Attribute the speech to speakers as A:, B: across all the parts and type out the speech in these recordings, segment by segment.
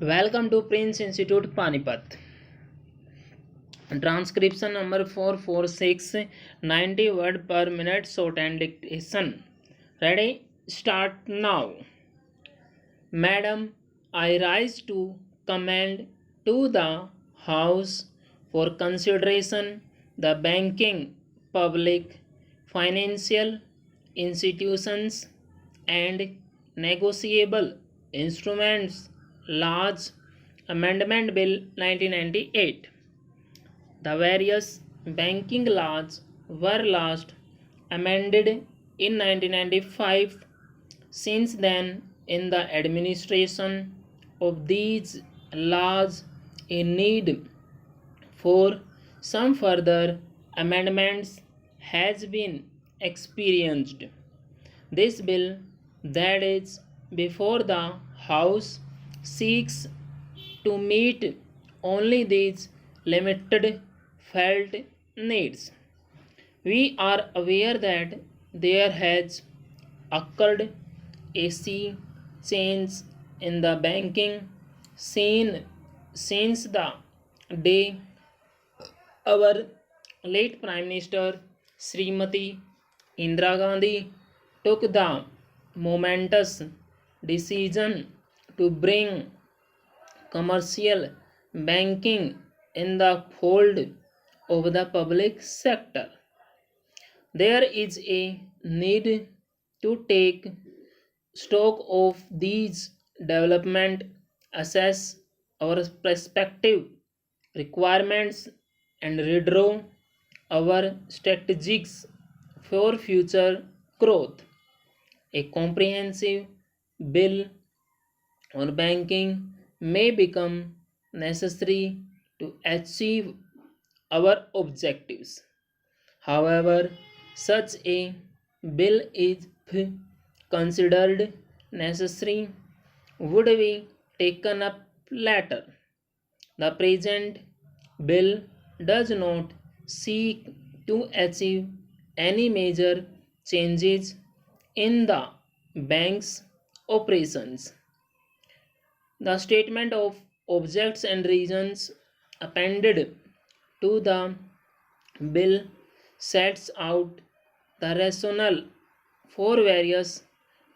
A: Welcome to Prince Institute Panipat. Transcription number 446, 90 word per minute short and dictation. Ready? Start now. Madam, I rise to commend to the House for consideration the banking, public, financial institutions and negotiable instruments laws amendment bill 1998. The various banking laws were last amended in 1995. Since then, in the administration of these laws, a need for some further amendments has been experienced. This bill, that is before the House, seeks to meet only these limited felt needs. We are aware that there has occurred a sea change in the banking scene since the day our late Prime Minister Srimati Indira Gandhi took the momentous decision to bring commercial banking in the fold of the public sector. There is a need to take stock of these development, assess our prospective requirements, and redraw our strategies for future growth. A comprehensive bill on banking may become necessary to achieve our objectives. However, such a bill, if considered necessary, would be taken up later. The present bill does not seek to achieve any major changes in the bank's operations. The statement of objects and reasons appended to the bill sets out the rationale for various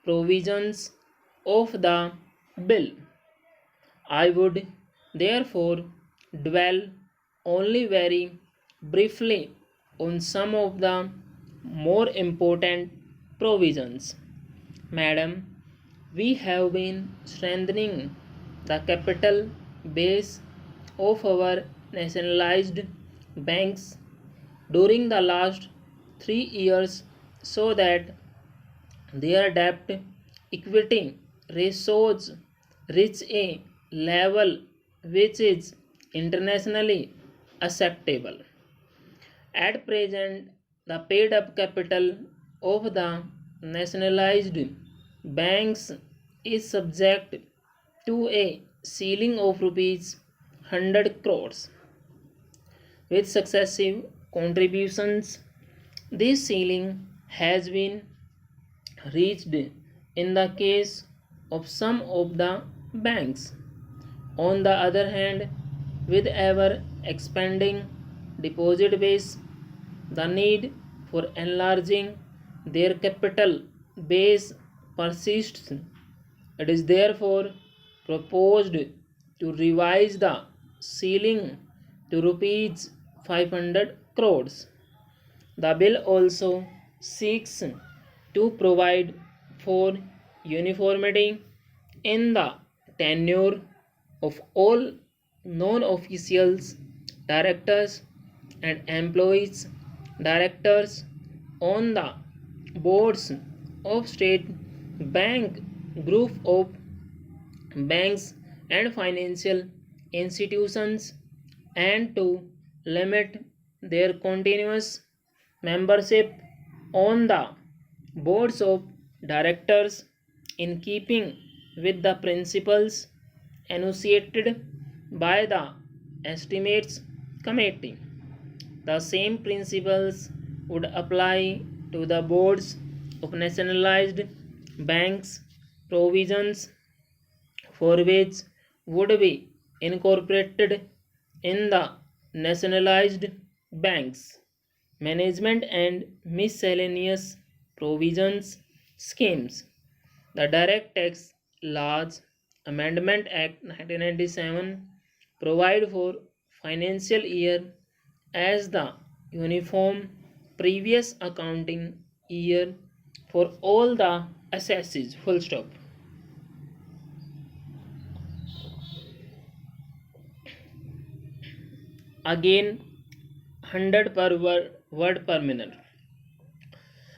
A: provisions of the bill. I would therefore dwell only very briefly on some of the more important provisions. Madam, we have been strengthening the capital base of our nationalized banks during the last 3 years so that their debt equity ratios reach a level which is internationally acceptable. At present, the paid up capital of the nationalized banks is subject to a ceiling of rupees 100 crores. With successive contributions, this ceiling has been reached in the case of some of the banks. On the other hand, with ever expanding deposit base, the need for enlarging their capital base persists. It is therefore proposed to revise the ceiling to rupees 500 crores. The bill also seeks to provide for uniformity in the tenure of all non-officials, directors and employees, directors on the boards of state bank, group of banks and financial institutions, and to limit their continuous membership on the boards of directors in keeping with the principles enunciated by the estimates committee. The same principles would apply to the boards of nationalized banks, provisions for which would be incorporated in the nationalized banks, management and miscellaneous provisions schemes. The Direct Tax Laws Amendment Act 1997 provide for financial year as the uniform previous accounting year for all the assesses. Full stop. Again, 100 per word per minute.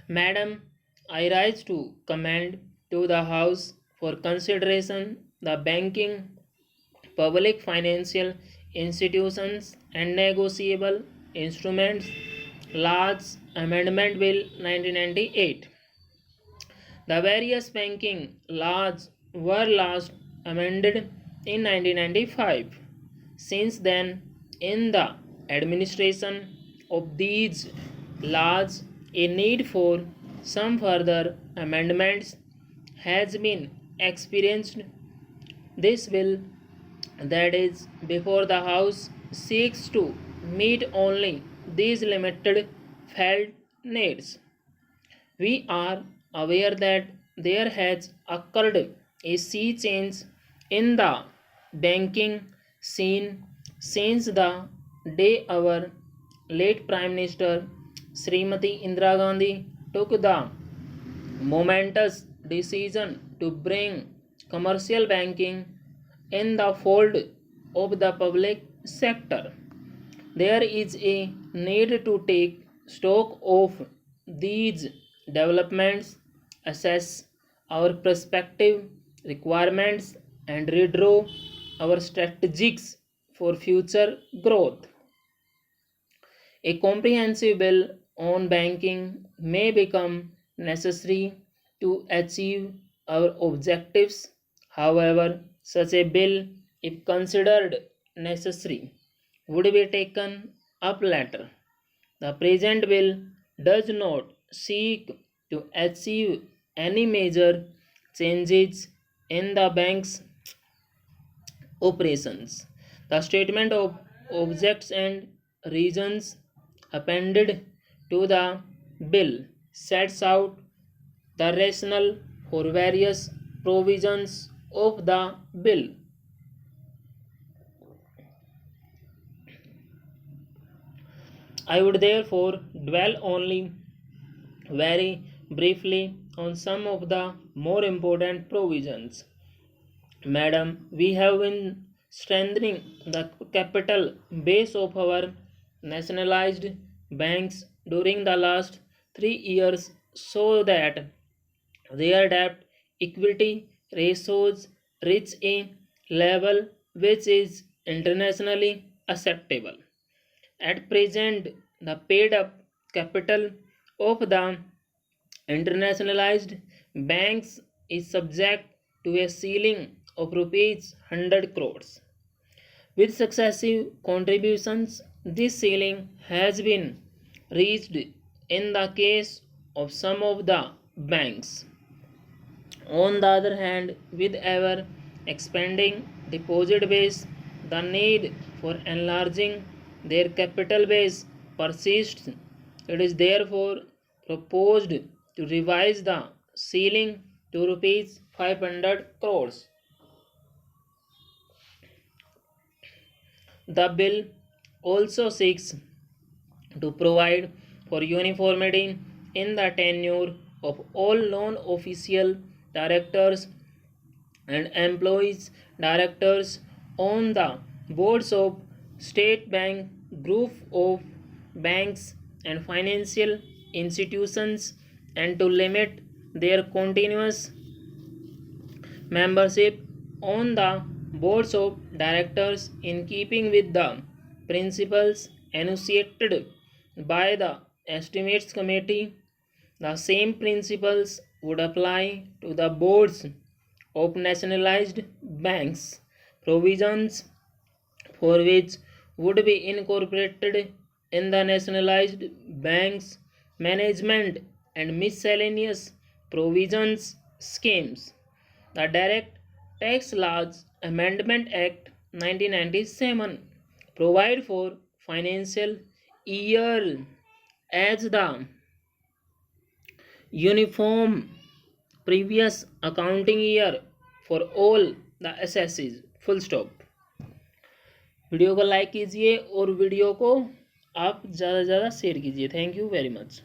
A: Madam, I rise to commend to the House for consideration the banking, public financial institutions and negotiable instruments Laws Amendment Bill 1998. The various banking laws were last amended in 1995. Since then, in the administration of these laws, a need for some further amendments has been experienced. This bill that is before the House seeks to meet only these limited felt needs. We are aware that there has occurred a sea change in the banking scene since the day our late Prime Minister Srimati Indira Gandhi took the momentous decision to bring commercial banking in the fold of the public sector. There is a need to take stock of these developments, assess our prospective requirements, and redraw our strategies for future growth. A comprehensive bill on banking may become necessary to achieve our objectives. However, such a bill, if considered necessary, would be taken up later. The present bill does not seek to achieve any major changes in the bank's operations. The statement of objects and reasons appended to the bill sets out the rationale for various provisions of the bill. I would therefore dwell only very briefly on some of the more important provisions. Madam, we have been strengthening the capital base of our nationalized banks during the last 3 years so that their debt equity ratios reach a level which is internationally acceptable. At present, the paid up capital of the internationalized banks is subject to a ceiling of rupees 100 crores. With successive contributions, this ceiling has been reached in the case of some of the banks. On the other hand, with ever expanding deposit base, the need for enlarging their capital base persists. It is therefore proposed to revise the ceiling to rupees 500 crores. The bill also seeks to provide for uniformity in the tenure of all non-official directors and employees directors on the boards of state bank, group of banks and financial institutions, and to limit their continuous membership on the boards of directors in keeping with the principles enunciated by the estimates committee. The same principles would apply to the boards of nationalized banks, provisions for which would be incorporated in the nationalized banks management and miscellaneous provisions schemes. The Direct Tax Laws Amendment Act 1997 provide for financial year as the uniform previous accounting year for all the assesses. Full stop. Video को like कीजिए और video को आप ज़्यादा से ज़्यादा share कीजिए। Thank you very much.